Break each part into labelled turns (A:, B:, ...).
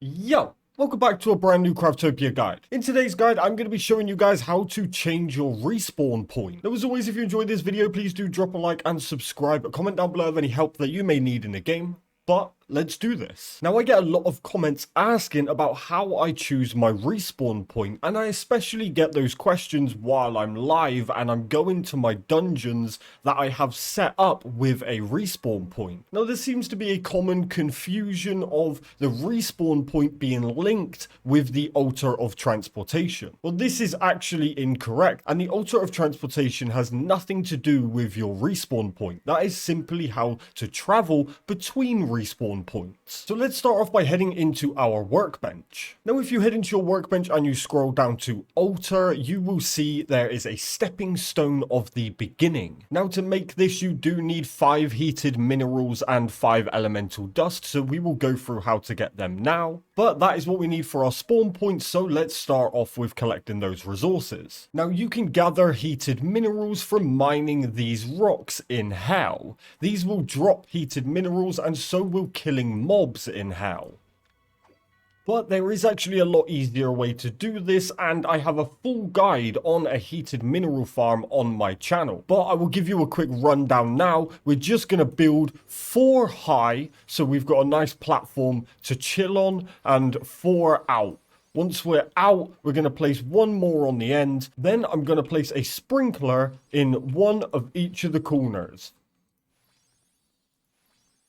A: Yo, welcome back to a brand new Craftopia guide. In today's guide, I'm going to be showing you guys how to change your respawn point. Now, as always, if you enjoyed this video, please do drop a like and subscribe. Comment down below of any help that you may need in the game. But let's do this. Now, I get a lot of comments asking about how I choose my respawn point, and I especially get those questions while I'm live and I'm going to my dungeons that I have set up with a respawn point. Now, there seems to be a common confusion of the respawn point being linked with the altar of transportation. Well, this is actually incorrect, and the altar of transportation has nothing to do with your respawn point. That is simply how to travel between respawn points. So let's start off by heading into our workbench. Now, if you head into your workbench and you scroll down to altar, you will see there is a stepping stone of the beginning. Now, to make this, you do need 5 heated minerals and 5 elemental dust, so we will go through how to get them now. But that is what we need for our spawn points, so let's start off with collecting those resources. Now, you can gather heated minerals from mining these rocks in hell. These will drop heated minerals, and so will killing mobs in hell. But there is actually a lot easier way to do this, and I have a full guide on a heated mineral farm on my channel. But I will give you a quick rundown now. We're just going to build 4 high, so we've got a nice platform to chill on, and 4 out. Once we're out, we're going to place 1 more on the end. Then I'm going to place a sprinkler in 1 of each of the corners.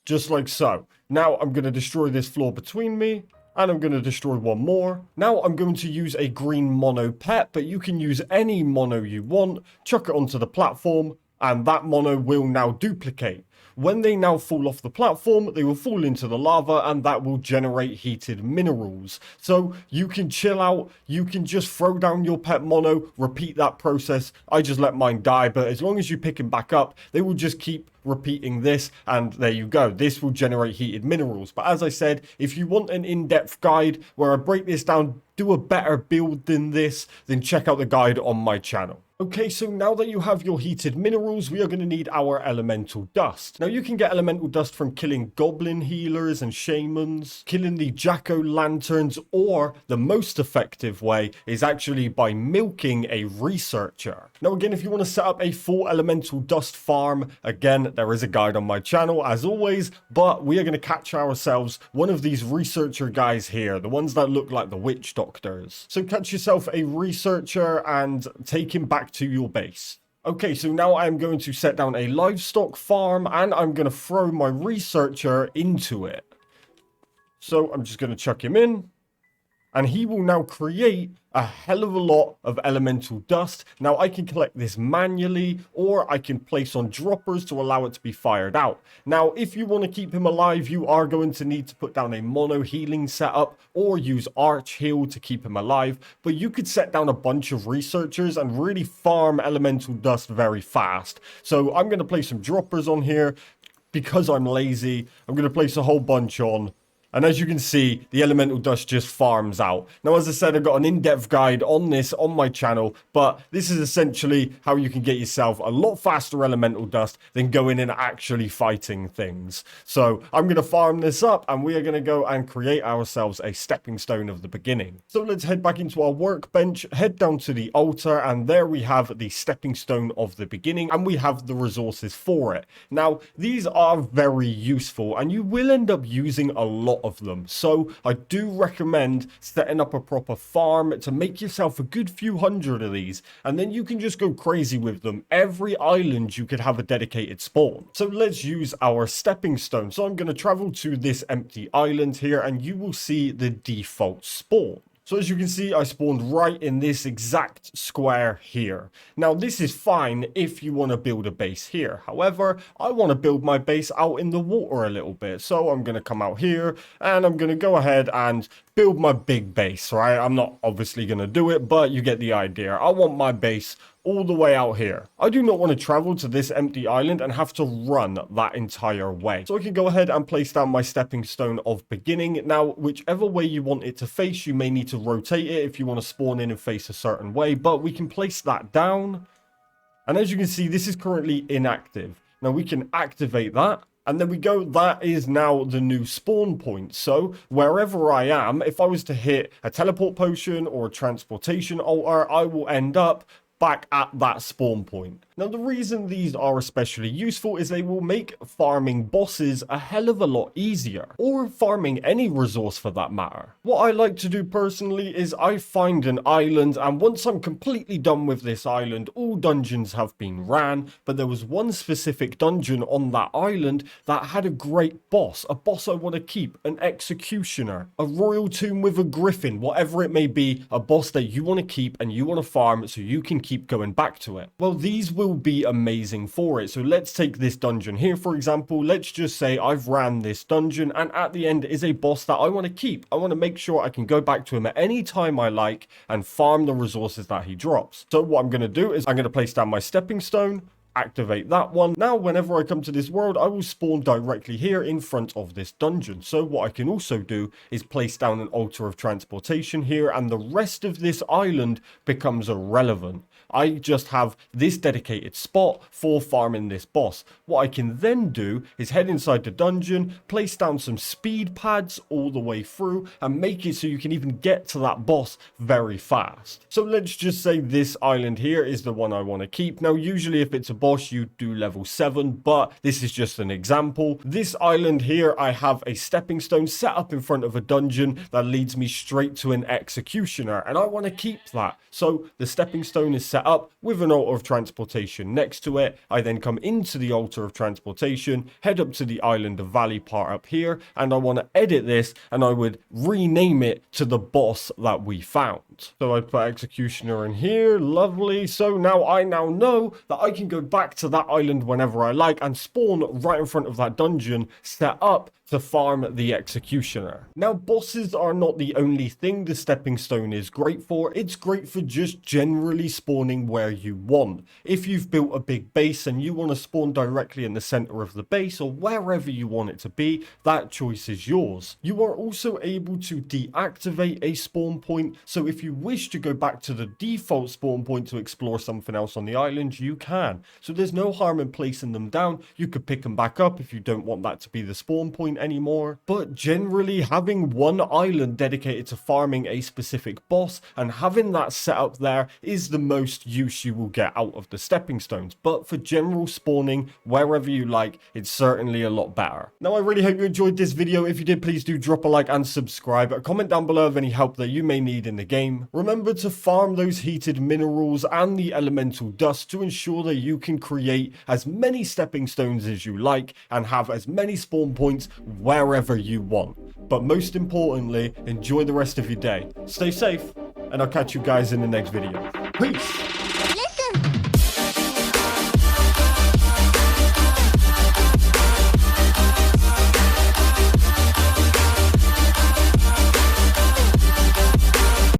A: Just like so. Now I'm going to destroy this floor between me. And I'm going to destroy 1 more. Now I'm going to use a green mono pet, but you can use any mono you want. Chuck it onto the platform, and that mono will now duplicate. When they now fall off the platform, they will fall into the lava, and that will generate heated minerals. So you can chill out, you can just throw down your pet mono, repeat that process. I just let mine die, but as long as you pick him back up, they will just keep repeating this, and there you go. This will generate heated minerals. But as I said, if you want an in-depth guide where I break this down, do a better build than this, then check out the guide on my channel. Okay, so now that you have your heated minerals, we are going to need our elemental dust. Now, you can get elemental dust from killing goblin healers and shamans, killing the jack-o'-lanterns, or the most effective way is actually by milking a researcher. Now, again, if you want to set up a full elemental dust farm, again, there is a guide on my channel as always, but we are going to catch ourselves one of these researcher guys here, the ones that look like the witch doctors. So catch yourself a researcher and take him back to your base. Okay, so now I'm going to set down a livestock farm, and I'm going to throw my researcher into it. So I'm just going to chuck him in, and he will now create a hell of a lot of elemental dust. Now, I can collect this manually, or I can place on droppers to allow it to be fired out. Now, if you want to keep him alive, you are going to need to put down a mono healing setup, or use arch heal to keep him alive. But you could set down a bunch of researchers and really farm elemental dust very fast. So I'm going to place some droppers on here. Because I'm lazy, I'm going to place a whole bunch on. And as you can see, the elemental dust just farms out. Now, as I said, I've got an in-depth guide on this on my channel, but this is essentially how you can get yourself a lot faster elemental dust than going and actually fighting things. So I'm going to farm this up, and we are going to go and create ourselves a stepping stone of the beginning. So let's head back into our workbench, head down to the altar, and there we have the stepping stone of the beginning, and we have the resources for it. Now, these are very useful, and you will end up using a lot of them. So I do recommend setting up a proper farm to make yourself a good few hundred of these, and then you can just go crazy with them. Every island you could have a dedicated spawn. So let's use our stepping stone. So I'm going to travel to this empty island here, and you will see the default spawn. So as you can see, I spawned right in this exact square here. Now, this is fine if you want to build a base here. However, I want to build my base out in the water a little bit. So I'm going to come out here, and I'm going to go ahead and build my big base, right? I'm not obviously going to do it, but you get the idea. I want my base all the way out here. I do not want to travel to this empty island and have to run that entire way. So I can go ahead and place down my stepping stone of beginning. Now, whichever way you want it to face, you may need to rotate it if you want to spawn in and face a certain way, but we can place that down. And as you can see, this is currently inactive. Now we can activate that, And there we go, that is now the new spawn point. So wherever I am, if I was to hit a teleport potion or a transportation altar, I will end up back at that spawn point. Now, the reason these are especially useful is they will make farming bosses a hell of a lot easier, or farming any resource for that matter. What I like to do personally is I find an island, and once I'm completely done with this island, all dungeons have been ran, but there was one specific dungeon on that island that had a great boss, a boss I want to keep, an executioner, a royal tomb with a griffin, whatever it may be, a boss that you want to keep and you want to farm so you can keep going back to it. Well, these will be amazing for it. So let's take this dungeon here, for example. Let's just say I've ran this dungeon, and at the end is a boss that I want to keep. I want to make sure I can go back to him at any time I like and farm the resources that he drops. So what I'm going to do is I'm going to place down my stepping stone, activate that one. Now, whenever I come to this world, I will spawn directly here in front of this dungeon. So what I can also do is place down an altar of transportation here, and the rest of this island becomes irrelevant. I just have this dedicated spot for farming this boss. What I can then do is head inside the dungeon, place down some speed pads all the way through, and make it so you can even get to that boss very fast. So let's just say this island here is the one I want to keep. Now, usually if it's a boss, you do level 7, but this is just an example. This island here, I have a stepping stone set up in front of a dungeon that leads me straight to an executioner, and I want to keep that. So the stepping stone is set up with an altar of transportation next to it. I then come into the altar of transportation, head up to the island of valley part up here, and I want to edit this, and I would rename it to the boss that we found. So I put executioner in here, lovely. So now I know that I can go back to that island whenever I like and spawn right in front of that dungeon set up to farm the executioner. Now, bosses are not the only thing the stepping stone is great for. It's great for just generally spawning where you want. If you've built a big base and you want to spawn directly in the center of the base or wherever you want it to be, that choice is yours. You are also able to deactivate a spawn point, so if you wish to go back to the default spawn point to explore something else on the island, you can. So there's no harm in placing them down. You could pick them back up if you don't want that to be the spawn point anymore. But generally, having one island dedicated to farming a specific boss and having that set up there is the most use you will get out of the stepping stones. But for general spawning wherever you like, it's certainly a lot better. Now, I really hope you enjoyed this video. If you did, please do drop a like and subscribe. Comment down below of any help that you may need in the game. Remember to farm those heated minerals and the elemental dust to ensure that you can create as many stepping stones as you like and have as many spawn points wherever you want. But most importantly, enjoy the rest of your day. Stay safe, and I'll catch you guys in the next video. Peace!